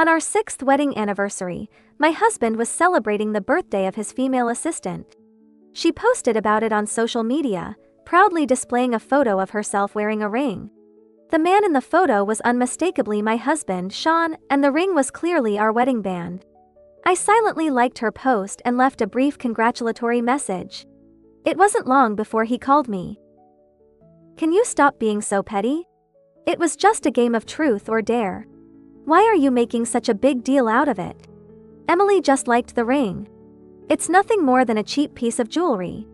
On our 6th wedding anniversary, my husband was celebrating the birthday of his female assistant. She posted about it on social media, proudly displaying a photo of herself wearing a ring. The man in the photo was unmistakably my husband, Shawn, and the ring was clearly our wedding band. I silently liked her post and left a brief congratulatory message. It wasn't long before he called me. "Can you stop being so petty? It was just a game of truth or dare. Why are you making such a big deal out of it? Emily just liked the ring. It's nothing more than a cheap piece of jewelry."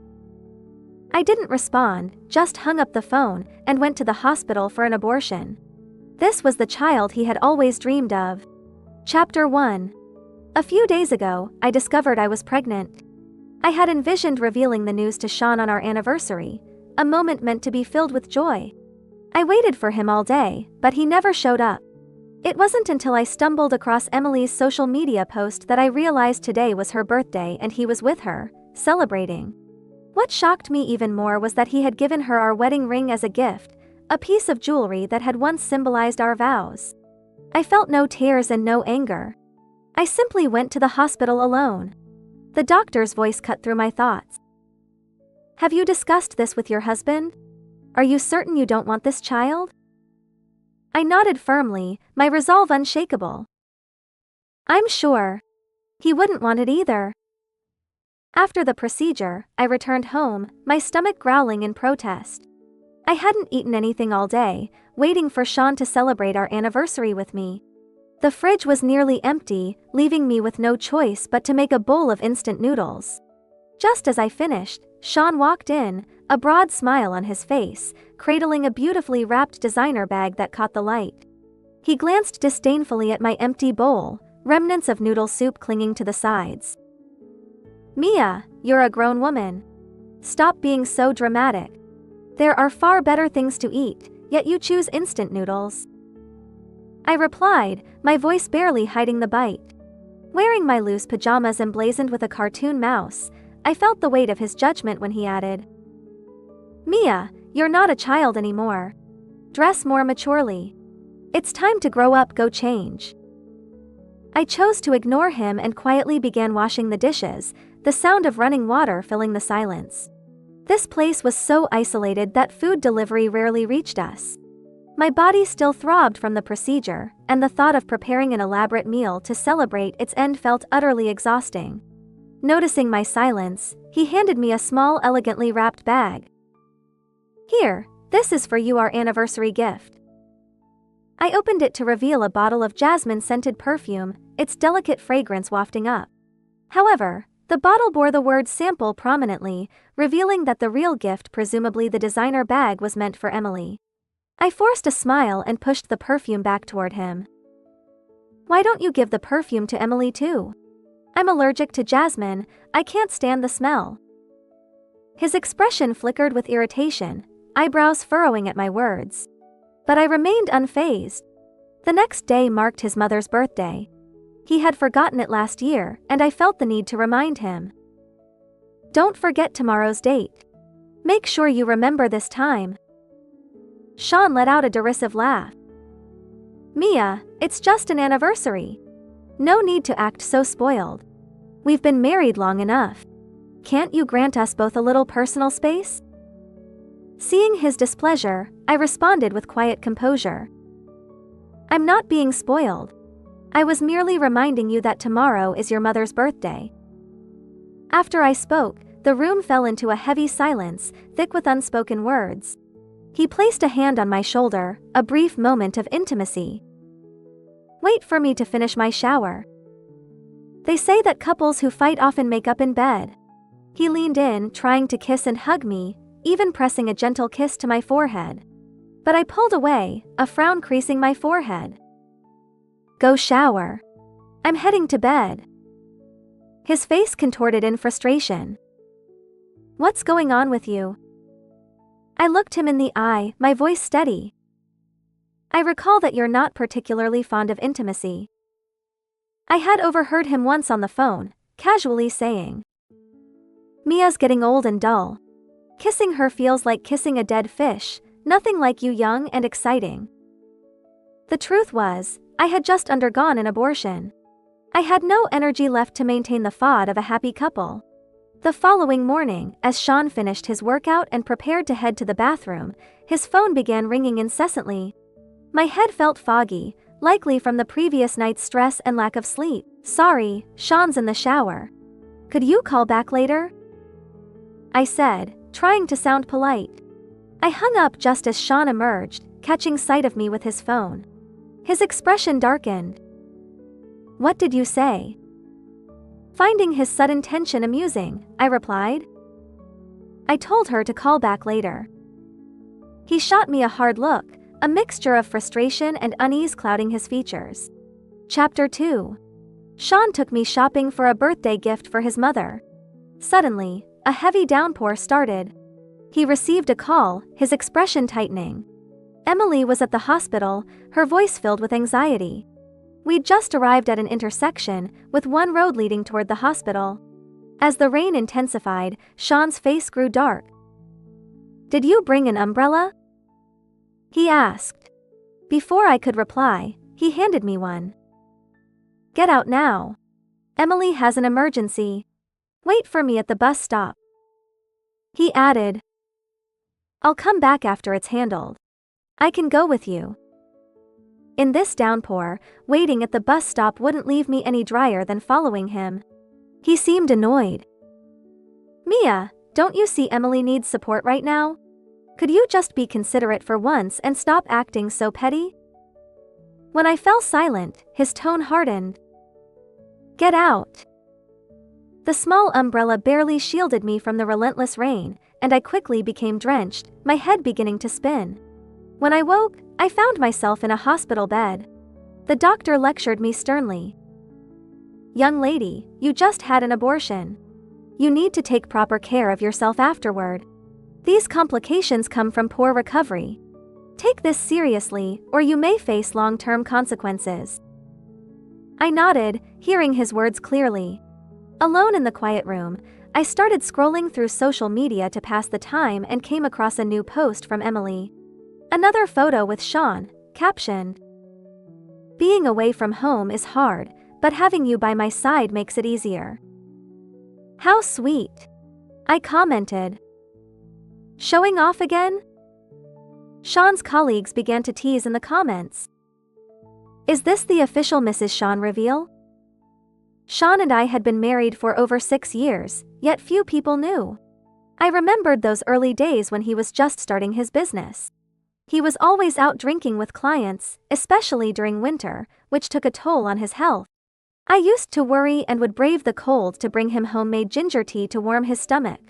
I didn't respond, just hung up the phone and went to the hospital for an abortion. This was the child he had always dreamed of. Chapter 1. A few days ago, I discovered I was pregnant. I had envisioned revealing the news to Shawn on our anniversary, a moment meant to be filled with joy. I waited for him all day, but he never showed up. It wasn't until I stumbled across Emily's social media post that I realized today was her birthday and he was with her, celebrating. What shocked me even more was that he had given her our wedding ring as a gift, a piece of jewelry that had once symbolized our vows. I felt no tears and no anger. I simply went to the hospital alone. The doctor's voice cut through my thoughts. "Have you discussed this with your husband? Are you certain you don't want this child?" I nodded firmly, my resolve unshakable. "I'm sure. He wouldn't want it either." After the procedure, I returned home, my stomach growling in protest. I hadn't eaten anything all day, waiting for Shawn to celebrate our anniversary with me. The fridge was nearly empty, leaving me with no choice but to make a bowl of instant noodles. Just as I finished, Shawn walked in, a broad smile on his face, cradling a beautifully wrapped designer bag that caught the light. He glanced disdainfully at my empty bowl, remnants of noodle soup clinging to the sides. "Mia, you're a grown woman. Stop being so dramatic. There are far better things to eat, yet you choose instant noodles." I replied, my voice barely hiding the bite. Wearing my loose pajamas emblazoned with a cartoon mouse, I felt the weight of his judgment when he added, "Mia, you're not a child anymore. Dress more maturely. It's time to grow up, go change." I chose to ignore him and quietly began washing the dishes, the sound of running water filling the silence. This place was so isolated that food delivery rarely reached us. My body still throbbed from the procedure, and the thought of preparing an elaborate meal to celebrate its end felt utterly exhausting. Noticing my silence, he handed me a small, elegantly wrapped bag. "Here, this is for you, our anniversary gift." I opened it to reveal a bottle of jasmine-scented perfume, its delicate fragrance wafting up. However, the bottle bore the word sample prominently, revealing that the real gift, presumably the designer bag, was meant for Emily. I forced a smile and pushed the perfume back toward him. "Why don't you give the perfume to Emily too? I'm allergic to jasmine, I can't stand the smell." His expression flickered with irritation, eyebrows furrowing at my words. But I remained unfazed. The next day marked his mother's birthday. He had forgotten it last year, and I felt the need to remind him. "Don't forget tomorrow's date. Make sure you remember this time." Shawn let out a derisive laugh. "Mia, it's just an anniversary. No need to act so spoiled. We've been married long enough. Can't you grant us both a little personal space?" Seeing his displeasure, I responded with quiet composure. "I'm not being spoiled. I was merely reminding you that tomorrow is your mother's birthday." After I spoke, the room fell into a heavy silence, thick with unspoken words. He placed a hand on my shoulder, a brief moment of intimacy. "Wait for me to finish my shower. They say that couples who fight often make up in bed." He leaned in, trying to kiss and hug me, even pressing a gentle kiss to my forehead. But I pulled away, a frown creasing my forehead. "Go shower. I'm heading to bed." His face contorted in frustration. "What's going on with you?" I looked him in the eye, my voice steady. "I recall that you're not particularly fond of intimacy." I had overheard him once on the phone, casually saying, "Mia's getting old and dull. Kissing her feels like kissing a dead fish, nothing like you young and exciting." The truth was, I had just undergone an abortion. I had no energy left to maintain the facade of a happy couple. The following morning, as Shawn finished his workout and prepared to head to the bathroom, his phone began ringing incessantly. My head felt foggy, likely from the previous night's stress and lack of sleep. "Sorry, Shawn's in the shower. Could you call back later?" I said, trying to sound polite. I hung up just as Shawn emerged, catching sight of me with his phone. His expression darkened. "What did you say?" Finding his sudden tension amusing, I replied. I told her to call back later. He shot me a hard look, a mixture of frustration and unease clouding his features. Chapter 2. Shawn took me shopping for a birthday gift for his mother. Suddenly, a heavy downpour started. He received a call, his expression tightening. Emily was at the hospital, her voice filled with anxiety. We'd just arrived at an intersection, with one road leading toward the hospital. As the rain intensified, Shawn's face grew dark. "Did you bring an umbrella?" he asked. Before I could reply, he handed me one. "Get out now. Emily has an emergency. Wait for me at the bus stop." He added, "I'll come back after it's handled. I can go with you." In this downpour, waiting at the bus stop wouldn't leave me any drier than following him. He seemed annoyed. "Mia, don't you see Emily needs support right now? Could you just be considerate for once and stop acting so petty?" When I fell silent, his tone hardened. "Get out." The small umbrella barely shielded me from the relentless rain, and I quickly became drenched, my head beginning to spin. When I woke, I found myself in a hospital bed. The doctor lectured me sternly. "Young lady, you just had an abortion. You need to take proper care of yourself afterward. These complications come from poor recovery. Take this seriously, or you may face long-term consequences." I nodded, hearing his words clearly. Alone in the quiet room, I started scrolling through social media to pass the time and came across a new post from Emily. Another photo with Shawn, captioned, "Being away from home is hard, but having you by my side makes it easier." "How sweet," I commented. "Showing off again?" Shawn's colleagues began to tease in the comments. "Is this the official Mrs. Shawn reveal?" Shawn and I had been married for over 6 years, yet few people knew. I remembered those early days when he was just starting his business. He was always out drinking with clients, especially during winter, which took a toll on his health. I used to worry and would brave the cold to bring him homemade ginger tea to warm his stomach.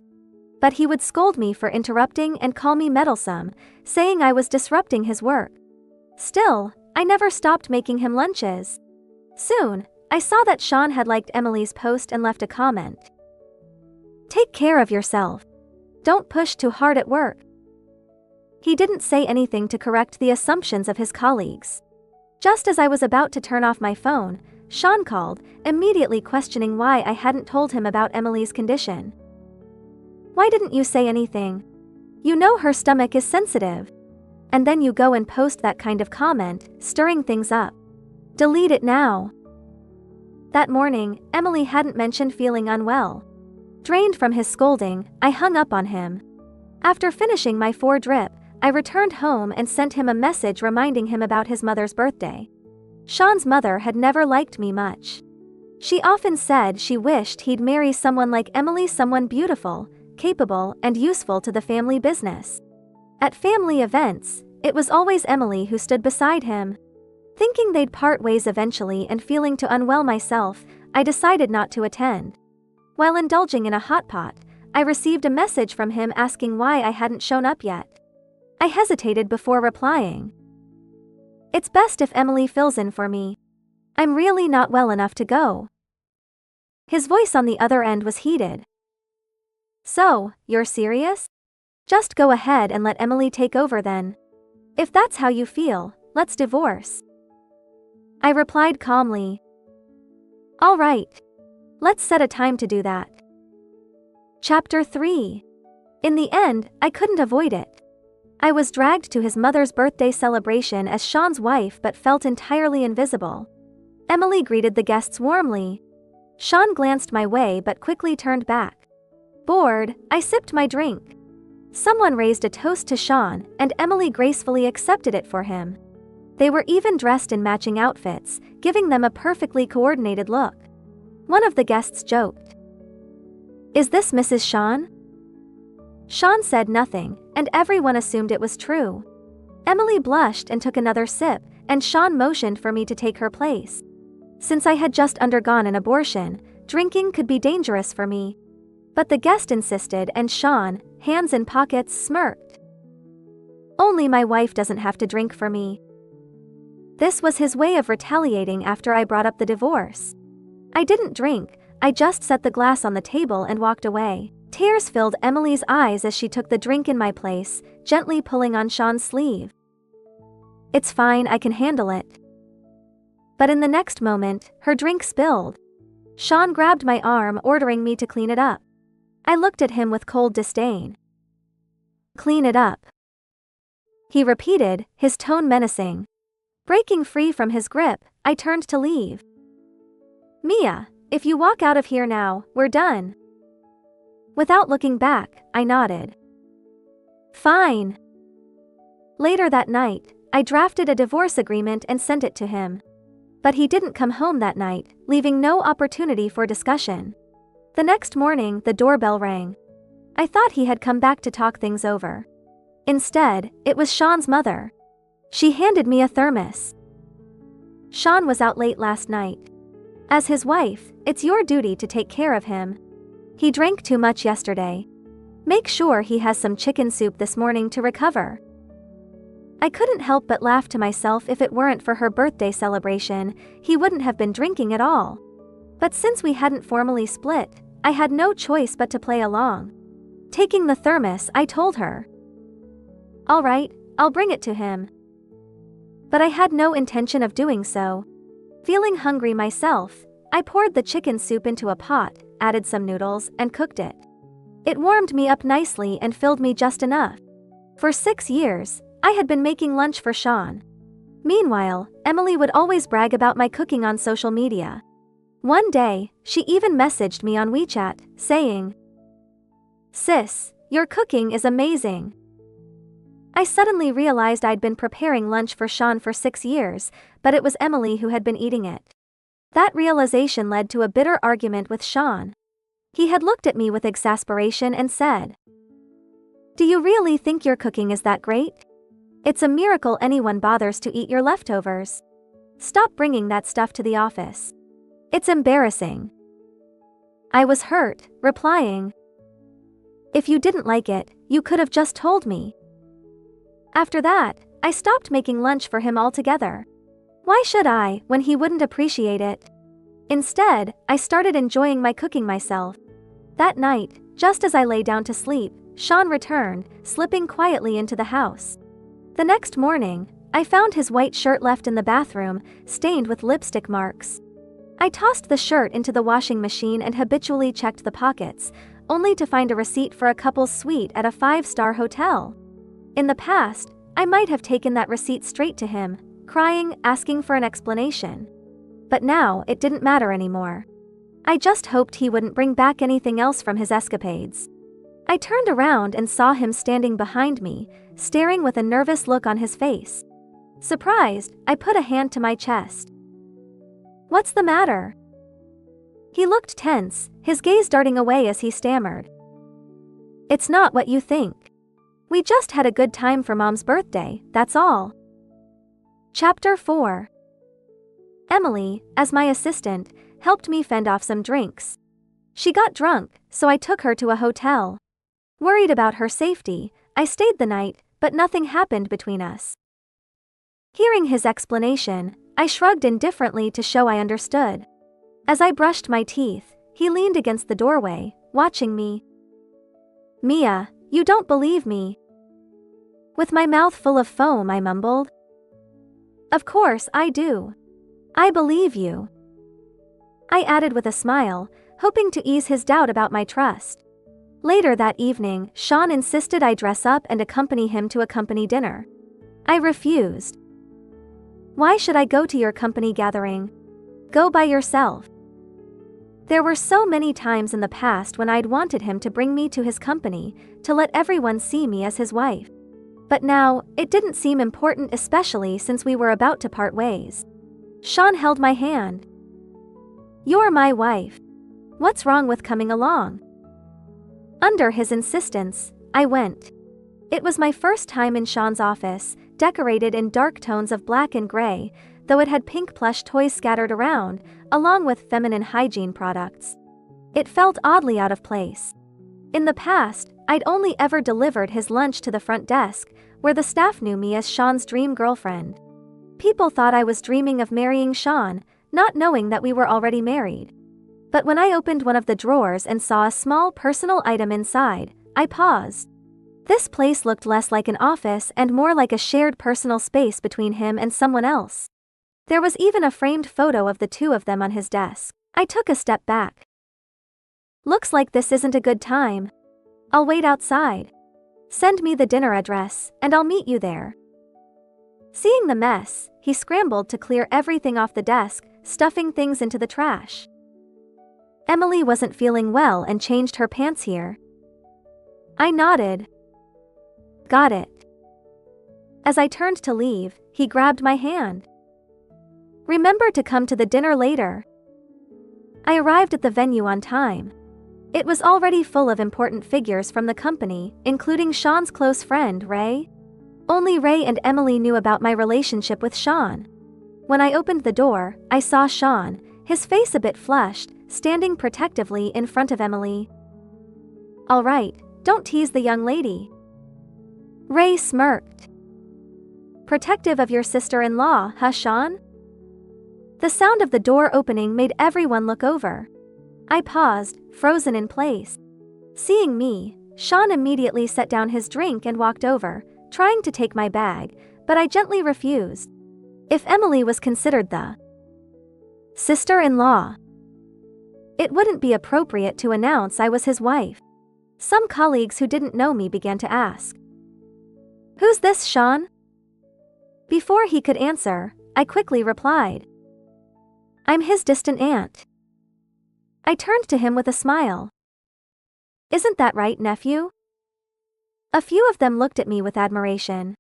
But he would scold me for interrupting and call me meddlesome, saying I was disrupting his work. Still, I never stopped making him lunches. Soon, I saw that Shawn had liked Emily's post and left a comment. "Take care of yourself. Don't push too hard at work." He didn't say anything to correct the assumptions of his colleagues. Just as I was about to turn off my phone, Shawn called, immediately questioning why I hadn't told him about Emily's condition. "Why didn't you say anything? You know her stomach is sensitive. And then you go and post that kind of comment, stirring things up. Delete it now." That morning, Emily hadn't mentioned feeling unwell. Drained from his scolding, I hung up on him. After finishing my 4-drip, I returned home and sent him a message reminding him about his mother's birthday. Shawn's mother had never liked me much. She often said she wished he'd marry someone like Emily, someone beautiful, capable, and useful to the family business. At family events, it was always Emily who stood beside him. Thinking they'd part ways eventually and feeling too unwell myself, I decided not to attend. While indulging in a hot pot, I received a message from him asking why I hadn't shown up yet. I hesitated before replying. "It's best if Emily fills in for me. I'm really not well enough to go." His voice on the other end was heated. "So, you're serious? Just go ahead and let Emily take over then. If that's how you feel, let's divorce." I replied calmly. "All right. Let's set a time to do that." Chapter 3. In the end, I couldn't avoid it. I was dragged to his mother's birthday celebration as Shawn's wife but felt entirely invisible. Emily greeted the guests warmly. Shawn glanced my way but quickly turned back. Bored, I sipped my drink. Someone raised a toast to Shawn, and Emily gracefully accepted it for him. They were even dressed in matching outfits, giving them a perfectly coordinated look. One of the guests joked, "Is this Mrs. Shawn?" Shawn said nothing, and everyone assumed it was true. Emily blushed and took another sip, and Shawn motioned for me to take her place. Since I had just undergone an abortion, drinking could be dangerous for me. But the guest insisted, and Shawn, hands in pockets, smirked. Only my wife doesn't have to drink for me. This was his way of retaliating after I brought up the divorce. I didn't drink, I just set the glass on the table and walked away. Tears filled Emily's eyes as she took the drink in my place, gently pulling on Shawn's sleeve. "It's fine, I can handle it." But in the next moment, her drink spilled. Shawn grabbed my arm, ordering me to clean it up. I looked at him with cold disdain. "Clean it up," he repeated, his tone menacing. Breaking free from his grip, I turned to leave. "Mia, if you walk out of here now, we're done." Without looking back, I nodded. "Fine." Later that night, I drafted a divorce agreement and sent it to him. But he didn't come home that night, leaving no opportunity for discussion. The next morning, the doorbell rang. I thought he had come back to talk things over. Instead, it was Shawn's mother. She handed me a thermos. "Shawn was out late last night. As his wife, it's your duty to take care of him. He drank too much yesterday. Make sure he has some chicken soup this morning to recover." I couldn't help but laugh to myself. If it weren't for her birthday celebration, he wouldn't have been drinking at all. But since we hadn't formally split, I had no choice but to play along. Taking the thermos, I told her, "All right, I'll bring it to him." But I had no intention of doing so. Feeling hungry myself, I poured the chicken soup into a pot, added some noodles, and cooked it. It warmed me up nicely and filled me just enough. For 6 years, I had been making lunch for Shawn. Meanwhile, Emily would always brag about my cooking on social media. One day, she even messaged me on WeChat, saying, "Sis, your cooking is amazing." I suddenly realized I'd been preparing lunch for Shawn for 6 years, but it was Emily who had been eating it. That realization led to a bitter argument with Shawn. He had looked at me with exasperation and said, "Do you really think your cooking is that great? It's a miracle anyone bothers to eat your leftovers. Stop bringing that stuff to the office. It's embarrassing." I was hurt, replying, "If you didn't like it, you could have just told me." After that, I stopped making lunch for him altogether. Why should I, when he wouldn't appreciate it? Instead, I started enjoying my cooking myself. That night, just as I lay down to sleep, Shawn returned, slipping quietly into the house. The next morning, I found his white shirt left in the bathroom, stained with lipstick marks. I tossed the shirt into the washing machine and habitually checked the pockets, only to find a receipt for a couple's suite at a 5-star hotel. In the past, I might have taken that receipt straight to him, crying, asking for an explanation. But now, it didn't matter anymore. I just hoped he wouldn't bring back anything else from his escapades. I turned around and saw him standing behind me, staring with a nervous look on his face. Surprised, I put a hand to my chest. "What's the matter?" He looked tense, his gaze darting away as he stammered, "It's not what you think. We just had a good time for Mom's birthday, that's all." Chapter 4. Emily, as my assistant, helped me fend off some drinks. She got drunk, so I took her to a hotel. Worried about her safety, I stayed the night, but nothing happened between us. Hearing his explanation, I shrugged indifferently to show I understood. As I brushed my teeth, he leaned against the doorway, watching me. "Mia, you don't believe me." With my mouth full of foam, I mumbled, "Of course I do. I believe you." I added with a smile, hoping to ease his doubt about my trust. Later that evening, Shawn insisted I dress up and accompany him to a company dinner. I refused. Why should I go to your company gathering? Go by yourself. There were so many times in the past when I'd wanted him to bring me to his company, to let everyone see me as his wife. But now, it didn't seem important, especially since we were about to part ways. Shawn held my hand. You're my wife. What's wrong with coming along? Under his insistence, I went. It was my first time in Shawn's office, decorated in dark tones of black and gray, though it had pink plush toys scattered around, along with feminine hygiene products. It felt oddly out of place. In the past, I'd only ever delivered his lunch to the front desk, where the staff knew me as Shawn's dream girlfriend. People thought I was dreaming of marrying Shawn, not knowing that we were already married. But when I opened one of the drawers and saw a small personal item inside, I paused. This place looked less like an office and more like a shared personal space between him and someone else. There was even a framed photo of the two of them on his desk. I took a step back. Looks like this isn't a good time. I'll wait outside. Send me the dinner address, and I'll meet you there. Seeing the mess, he scrambled to clear everything off the desk, stuffing things into the trash. Emily wasn't feeling well and changed her pants here. I nodded. Got it. As I turned to leave, he grabbed my hand. Remember to come to the dinner later. I arrived at the venue on time. It was already full of important figures from the company, including Shawn's close friend, Ray. Only Ray and Emily knew about my relationship with Shawn. When I opened the door, I saw Shawn, his face a bit flushed, standing protectively in front of Emily. All right, don't tease the young lady. Ray smirked. Protective of your sister-in-law, huh, Shawn? The sound of the door opening made everyone look over. I paused, frozen in place. Seeing me, Shawn immediately set down his drink and walked over, trying to take my bag, but I gently refused. If Emily was considered the sister-in-law, it wouldn't be appropriate to announce I was his wife. Some colleagues who didn't know me began to ask, "Who's this, Shawn?" Before he could answer, I quickly replied, "I'm his distant aunt." I turned to him with a smile. "Isn't that right, nephew?" A few of them looked at me with admiration.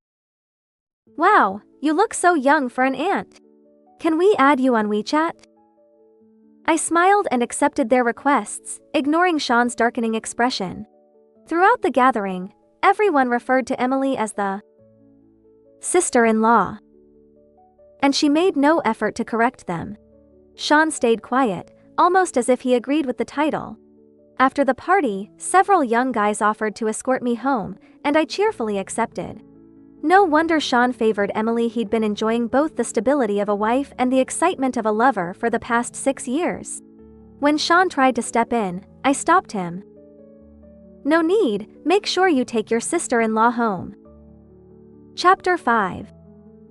"Wow, you look so young for an aunt. Can we add you on WeChat?" I smiled and accepted their requests, ignoring Shawn's darkening expression. Throughout the gathering, everyone referred to Emily as the sister-in-law, and she made no effort to correct them. Shawn stayed quiet, almost as if he agreed with the title. After the party, several young guys offered to escort me home, and I cheerfully accepted. No wonder Shawn favored Emily. He'd been enjoying both the stability of a wife and the excitement of a lover for the past 6 years. When Shawn tried to step in, I stopped him. "No need, make sure you take your sister-in-law home." Chapter 5.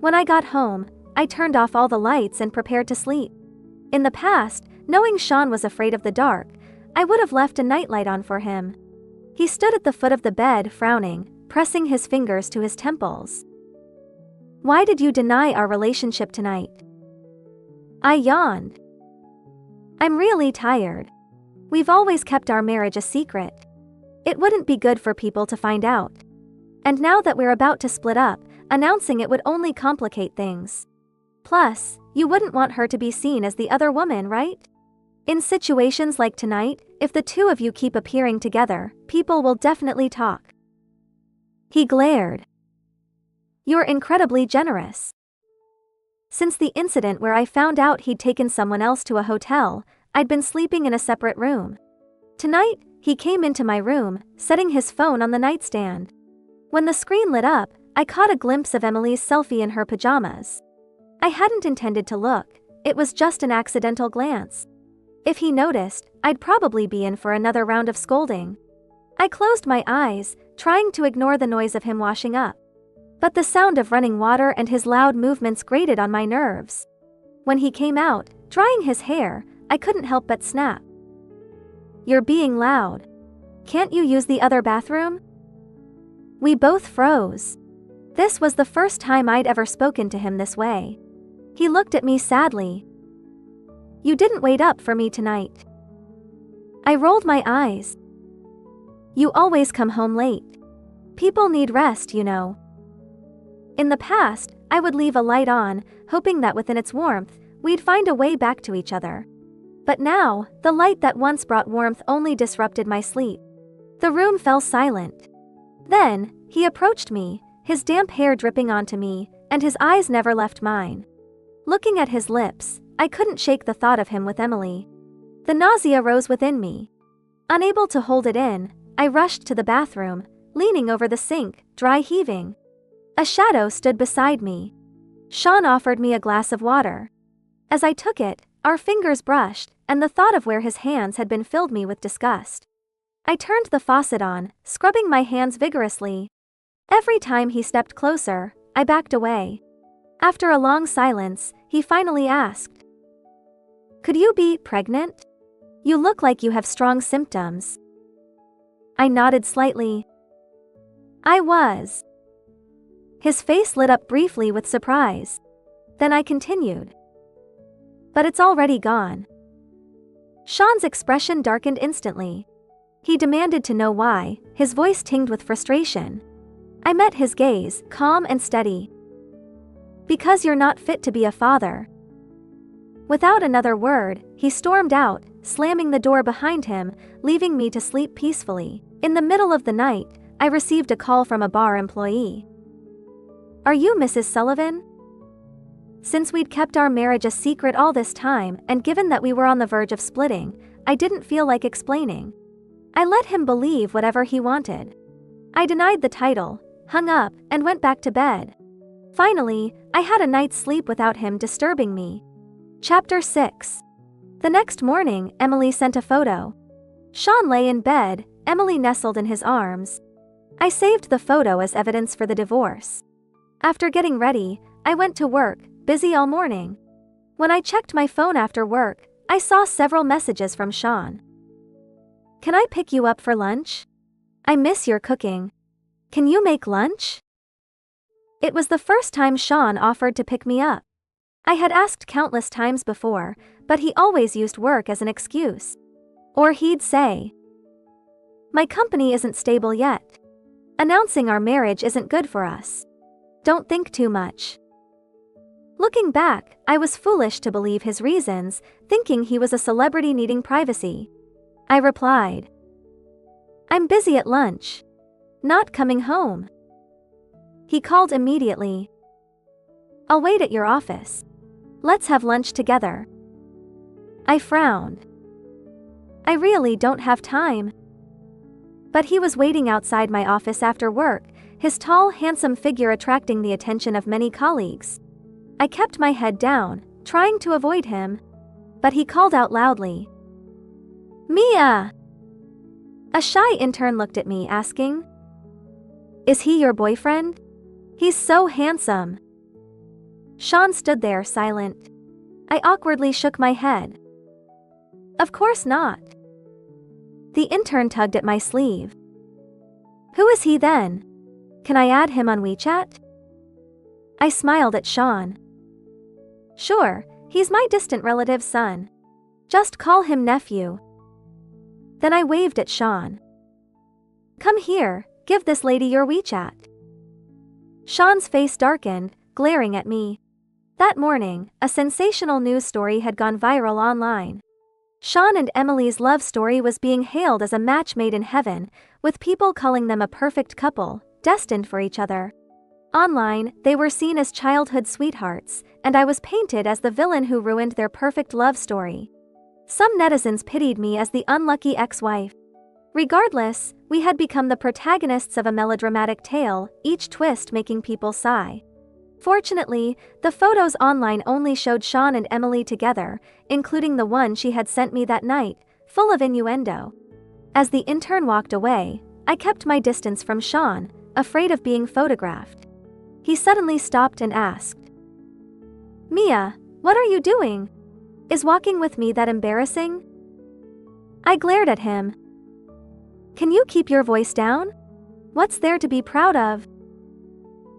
When I got home, I turned off all the lights and prepared to sleep. In the past, knowing Shawn was afraid of the dark, I would have left a nightlight on for him. He stood at the foot of the bed, frowning, pressing his fingers to his temples. "Why did you deny our relationship tonight?" I yawned. "I'm really tired. We've always kept our marriage a secret. It wouldn't be good for people to find out. And now that we're about to split up, announcing it would only complicate things. Plus, you wouldn't want her to be seen as the other woman, right? In situations like tonight, if the two of you keep appearing together, people will definitely talk." He glared. "You're incredibly generous." Since the incident where I found out he'd taken someone else to a hotel, I'd been sleeping in a separate room. Tonight, he came into my room, setting his phone on the nightstand. When the screen lit up, I caught a glimpse of Emily's selfie in her pajamas. I hadn't intended to look, it was just an accidental glance. If he noticed, I'd probably be in for another round of scolding. I closed my eyes, trying to ignore the noise of him washing up. But the sound of running water and his loud movements grated on my nerves. When he came out, drying his hair, I couldn't help but snap. "You're being loud." Can't you use the other bathroom?" We both froze. This was the first time I'd ever spoken to him this way. He looked at me sadly. "You didn't wait up for me tonight." I rolled my eyes. "You always come home late. People need rest, you know." In the past, I would leave a light on, hoping that within its warmth, we'd find a way back to each other. But now, the light that once brought warmth only disrupted my sleep. The room fell silent. Then, he approached me, his damp hair dripping onto me, and his eyes never left mine. Looking at his lips, I couldn't shake the thought of him with Emily. The nausea rose within me. Unable to hold it in, I rushed to the bathroom, leaning over the sink, dry heaving. A shadow stood beside me. Shawn offered me a glass of water. As I took it, our fingers brushed, and the thought of where his hands had been filled me with disgust. I turned the faucet on, scrubbing my hands vigorously. Every time he stepped closer, I backed away. After a long silence, he finally asked, "Could you be pregnant? You look like you have strong symptoms." I nodded slightly. I was. His face lit up briefly with surprise. Then I continued. "But it's already gone." Shawn's expression darkened instantly. He demanded to know why, his voice tinged with frustration. I met his gaze, calm and steady. "Because you're not fit to be a father." Without another word, he stormed out, slamming the door behind him, leaving me to sleep peacefully. In the middle of the night, I received a call from a bar employee. "Are you Mrs. Sullivan?" Since we'd kept our marriage a secret all this time, and given that we were on the verge of splitting, I didn't feel like explaining. I let him believe whatever he wanted. I denied the title, hung up, and went back to bed. Finally, I had a night's sleep without him disturbing me. Chapter 6. The next morning, Emily sent a photo. Shawn lay in bed, Emily nestled in his arms. I saved the photo as evidence for the divorce. After getting ready, I went to work, busy all morning. When I checked my phone after work, I saw several messages from Shawn. "Can I pick you up for lunch? I miss your cooking. Can you make lunch?" It was the first time Shawn offered to pick me up. I had asked countless times before, but he always used work as an excuse. Or he'd say, "My company isn't stable yet. Announcing our marriage isn't good for us. Don't think too much." Looking back, I was foolish to believe his reasons, thinking he was a celebrity needing privacy. I replied, "I'm busy at lunch. Not coming home." He called immediately. "I'll wait at your office. Let's have lunch together." I frowned. "I really don't have time." But he was waiting outside my office after work, his tall, handsome figure attracting the attention of many colleagues. I kept my head down, trying to avoid him. But he called out loudly, "Mia!" A shy intern looked at me asking, "Is he your boyfriend? He's so handsome." Shawn stood there silent. I awkwardly shook my head. "Of course not." The intern tugged at my sleeve. "Who is he then? Can I add him on WeChat?" I smiled at Shawn. "Sure, he's my distant relative's son. Just call him nephew." Then I waved at Shawn. "Come here, give this lady your WeChat." Shawn's face darkened, glaring at me. That morning, a sensational news story had gone viral online. Shawn and Emily's love story was being hailed as a match made in heaven, with people calling them a perfect couple, destined for each other. Online, they were seen as childhood sweethearts, and I was painted as the villain who ruined their perfect love story. Some netizens pitied me as the unlucky ex-wife. Regardless, we had become the protagonists of a melodramatic tale, each twist making people sigh. Fortunately, the photos online only showed Shawn and Emily together, including the one she had sent me that night, full of innuendo. As the intern walked away, I kept my distance from Shawn, afraid of being photographed. He suddenly stopped and asked, "Mia, what are you doing? Is walking with me that embarrassing?" I glared at him. Can you keep your voice down? What's there to be proud of?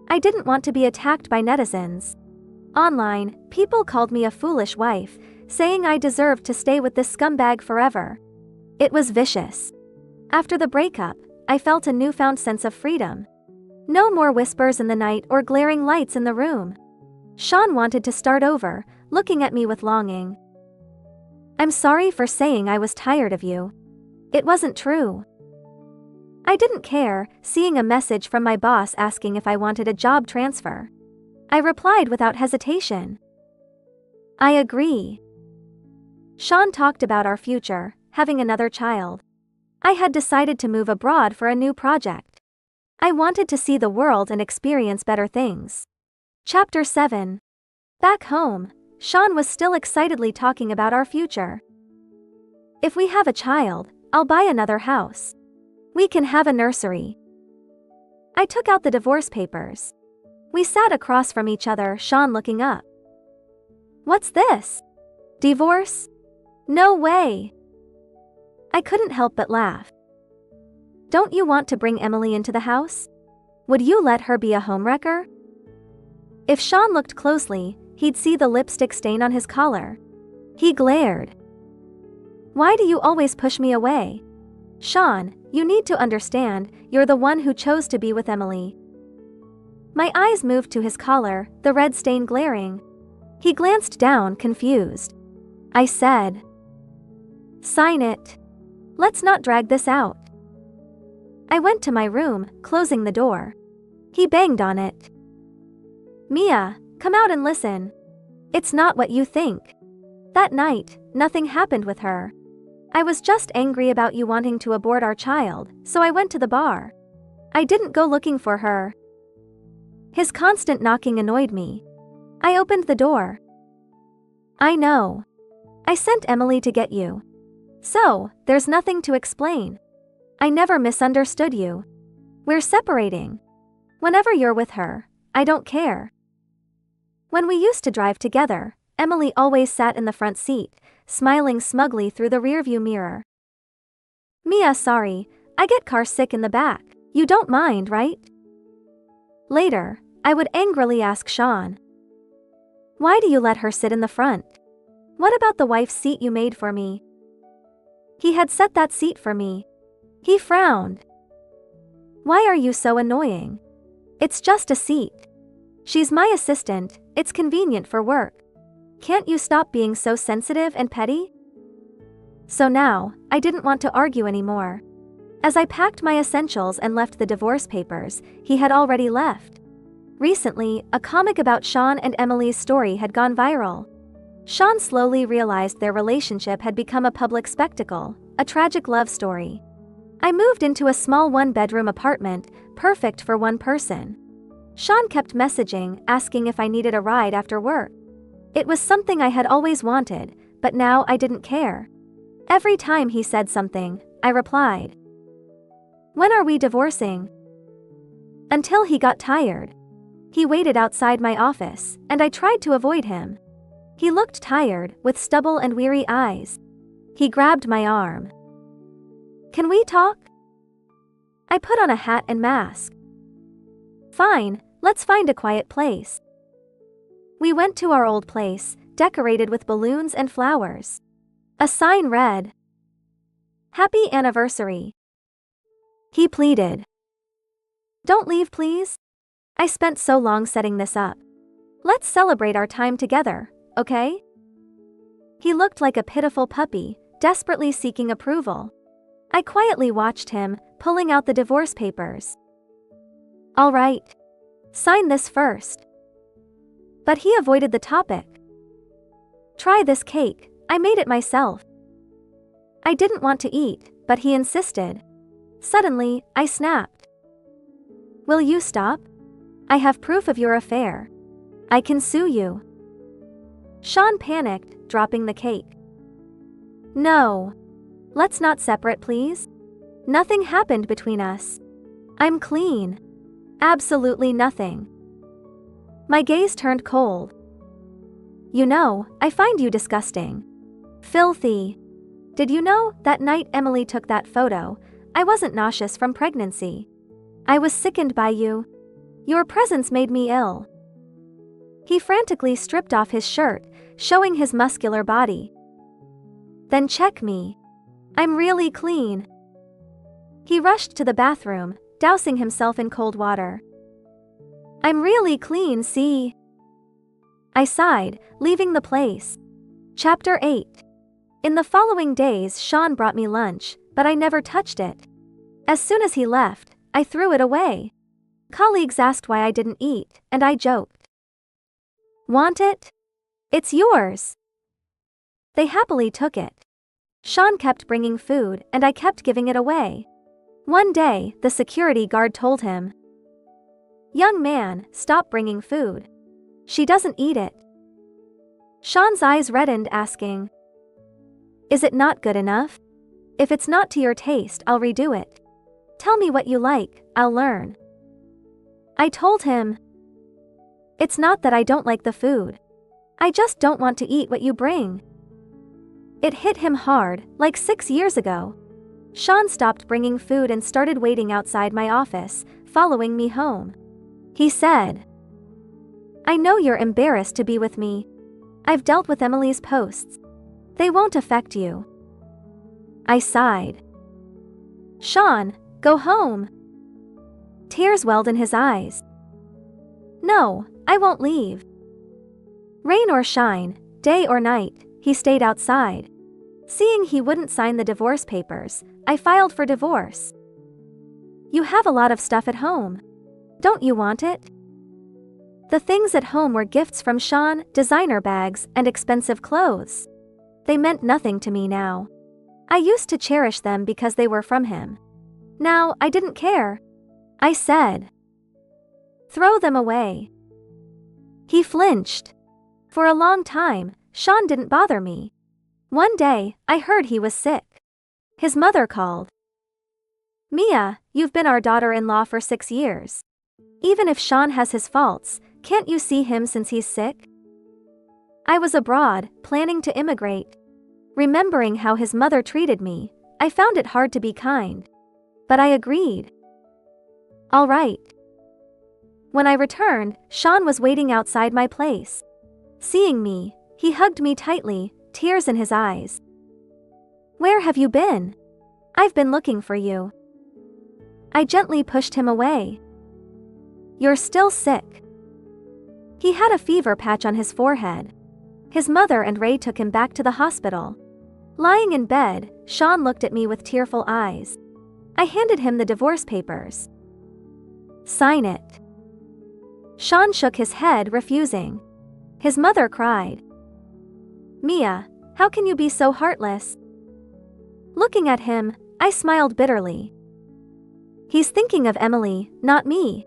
I didn't want to be attacked by netizens. Online, people called me a foolish wife, saying I deserved to stay with this scumbag forever. It was vicious. After the breakup, I felt a newfound sense of freedom. No more whispers in the night or glaring lights in the room. Shawn wanted to start over, looking at me with longing. I'm sorry for saying I was tired of you. It wasn't true. I didn't care, seeing a message from my boss asking if I wanted a job transfer. I replied without hesitation. I agree. Shawn talked about our future, having another child. I had decided to move abroad for a new project. I wanted to see the world and experience better things. Chapter 7. Back home, Shawn was still excitedly talking about our future. If we have a child, I'll buy another house. We can have a nursery. I took out the divorce papers. We sat across from each other, Shawn looking up. What's this? Divorce? No way. I couldn't help but laugh. Don't you want to bring Emily into the house? Would you let her be a homewrecker? If Shawn looked closely, he'd see the lipstick stain on his collar. He glared. Why do you always push me away? Shawn, you need to understand, you're the one who chose to be with Emily. My eyes moved to his collar, the red stain glaring. He glanced down, confused. I said, sign it. Let's not drag this out. I went to my room, closing the door. He banged on it. Mia, come out and listen. It's not what you think. That night, nothing happened with her. I was just angry about you wanting to abort our child, so I went to the bar. I didn't go looking for her. His constant knocking annoyed me. I opened the door. I know. I sent Emily to get you. So, there's nothing to explain. I never misunderstood you. We're separating. Whenever you're with her, I don't care. When we used to drive together, Emily always sat in the front seat, smiling smugly through the rearview mirror. Mia, sorry, I get car sick in the back. You don't mind, right? Later, I would angrily ask Shawn. Why do you let her sit in the front? What about the wife's seat you made for me? He had set that seat for me. He frowned. Why are you so annoying? It's just a seat. She's my assistant, it's convenient for work. Can't you stop being so sensitive and petty? So now, I didn't want to argue anymore. As I packed my essentials and left the divorce papers, he had already left. Recently, a comic about Shawn and Emily's story had gone viral. Shawn slowly realized their relationship had become a public spectacle, a tragic love story. I moved into a small one-bedroom apartment, perfect for one person. Shawn kept messaging, asking if I needed a ride after work. It was something I had always wanted, but now I didn't care. Every time he said something, I replied. When are we divorcing? Until he got tired. He waited outside my office, and I tried to avoid him. He looked tired, with stubble and weary eyes. He grabbed my arm. Can we talk? I put on a hat and mask. Fine, let's find a quiet place. We went to our old place, decorated with balloons and flowers. A sign read, Happy Anniversary. He pleaded. Don't leave, please. I spent so long setting this up. Let's celebrate our time together, okay? He looked like a pitiful puppy, desperately seeking approval. I quietly watched him, pulling out the divorce papers. All right. Sign this first. But he avoided the topic. Try this cake, I made it myself. I didn't want to eat, but he insisted. Suddenly, I snapped. Will you stop? I have proof of your affair. I can sue you. Shawn panicked, dropping the cake. No. Let's not separate, please. Nothing happened between us. I'm clean. Absolutely nothing. My gaze turned cold. You know, I find you disgusting. Filthy. Did you know, that night Emily took that photo, I wasn't nauseous from pregnancy. I was sickened by you. Your presence made me ill." He frantically stripped off his shirt, showing his muscular body. "Then check me. I'm really clean." He rushed to the bathroom, dousing himself in cold water. "I'm really clean, see?" I sighed, leaving the place. Chapter 8. In the following days, Shawn brought me lunch, but I never touched it. As soon as he left, I threw it away. Colleagues asked why I didn't eat, and I joked. "Want it? It's yours." They happily took it. Shawn kept bringing food, and I kept giving it away. One day, the security guard told him, "Young man, stop bringing food. She doesn't eat it." Shawn's eyes reddened, asking, "Is it not good enough? If it's not to your taste, I'll redo it. Tell me what you like, I'll learn." I told him, "It's not that I don't like the food. I just don't want to eat what you bring." It hit him hard, like 6 years ago. Shawn stopped bringing food and started waiting outside my office, following me home. He said, "I know you're embarrassed to be with me. I've dealt with Emily's posts. They won't affect you." I sighed. "Shawn, go home." Tears welled in his eyes. "No, I won't leave." Rain or shine, day or night, he stayed outside. Seeing he wouldn't sign the divorce papers, I filed for divorce. "You have a lot of stuff at home. Don't you want it?" The things at home were gifts from Shawn, designer bags, and expensive clothes. They meant nothing to me now. I used to cherish them because they were from him. Now, I didn't care. I said, "Throw them away." He flinched. For a long time, Shawn didn't bother me. One day, I heard he was sick. His mother called. "Mia, you've been our daughter-in-law for 6 years. Even if Shawn has his faults, can't you see him since he's sick?" I was abroad, planning to immigrate. Remembering how his mother treated me, I found it hard to be kind. But I agreed. "All right." When I returned, Shawn was waiting outside my place. Seeing me, he hugged me tightly, tears in his eyes. "Where have you been? I've been looking for you." I gently pushed him away. "You're still sick." He had a fever patch on his forehead. His mother and Ray took him back to the hospital. Lying in bed, Shawn looked at me with tearful eyes. I handed him the divorce papers. "Sign it." Shawn shook his head, refusing. His mother cried. "Mia, how can you be so heartless?" Looking at him, I smiled bitterly. He's thinking of Emily, not me.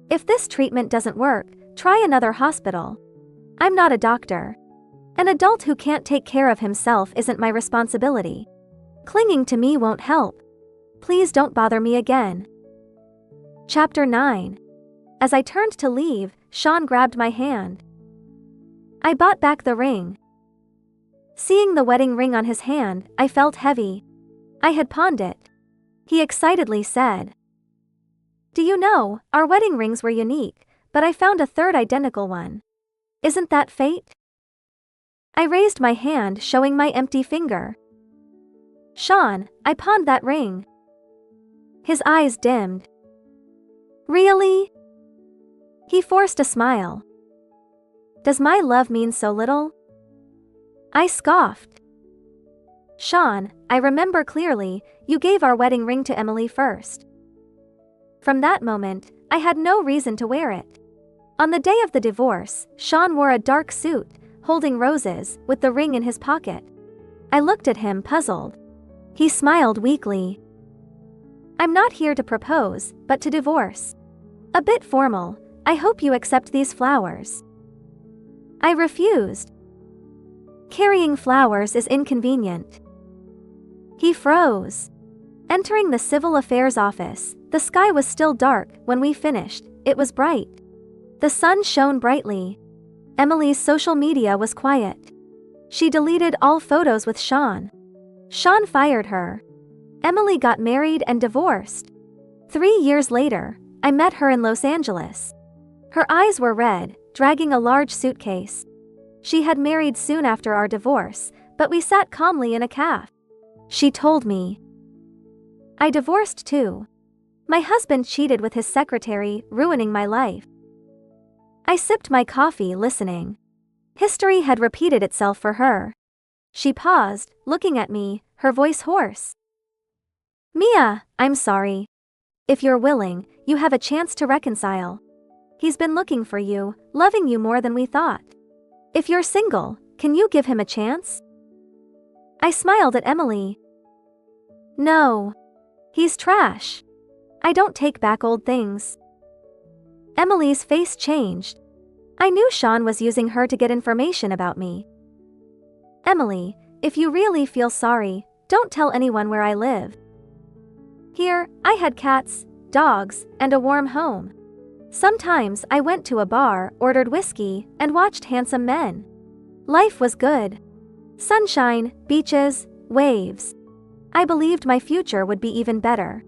If this treatment doesn't work, try another hospital. I'm not a doctor. An adult who can't take care of himself isn't my responsibility. Clinging to me won't help. Please don't bother me again. Chapter 9. As I turned to leave, Shawn grabbed my hand. I bought back the ring. Seeing the wedding ring on his hand, I felt heavy. I had pawned it. He excitedly said, "Do you know, our wedding rings were unique, but I found a third identical one. Isn't that fate?" I raised my hand, showing my empty finger. "Shawn, I pawned that ring." His eyes dimmed. "Really?" He forced a smile. "Does my love mean so little?" I scoffed. "Shawn, I remember clearly, you gave our wedding ring to Emily first." From that moment, I had no reason to wear it. On the day of the divorce, Shawn wore a dark suit, holding roses, with the ring in his pocket. I looked at him, puzzled. He smiled weakly. "I'm not here to propose, but to divorce. A bit formal, I hope you accept these flowers." I refused. Carrying flowers is inconvenient. He froze. Entering the civil affairs office, the sky was still dark. When we finished, it was bright. The sun shone brightly. Emily's social media was quiet. She deleted all photos with Shawn. Shawn fired her. Emily got married and divorced. 3 years later, I met her in Los Angeles. Her eyes were red, dragging a large suitcase. She had married soon after our divorce, but we sat calmly in a cafe. She told me, "I divorced too. My husband cheated with his secretary, ruining my life." I sipped my coffee, listening. History had repeated itself for her. She paused, looking at me, her voice hoarse. "Mia, I'm sorry. If you're willing, you have a chance to reconcile. He's been looking for you, loving you more than we thought. If you're single, can you give him a chance?" I smiled at Emily. "No. He's trash. I don't take back old things." Emily's face changed. I knew Shawn was using her to get information about me. "Emily, if you really feel sorry, don't tell anyone where I live. Here, I had cats, dogs, and a warm home. Sometimes I went to a bar, ordered whiskey, and watched handsome men. Life was good. Sunshine, beaches, waves. I believed my future would be even better."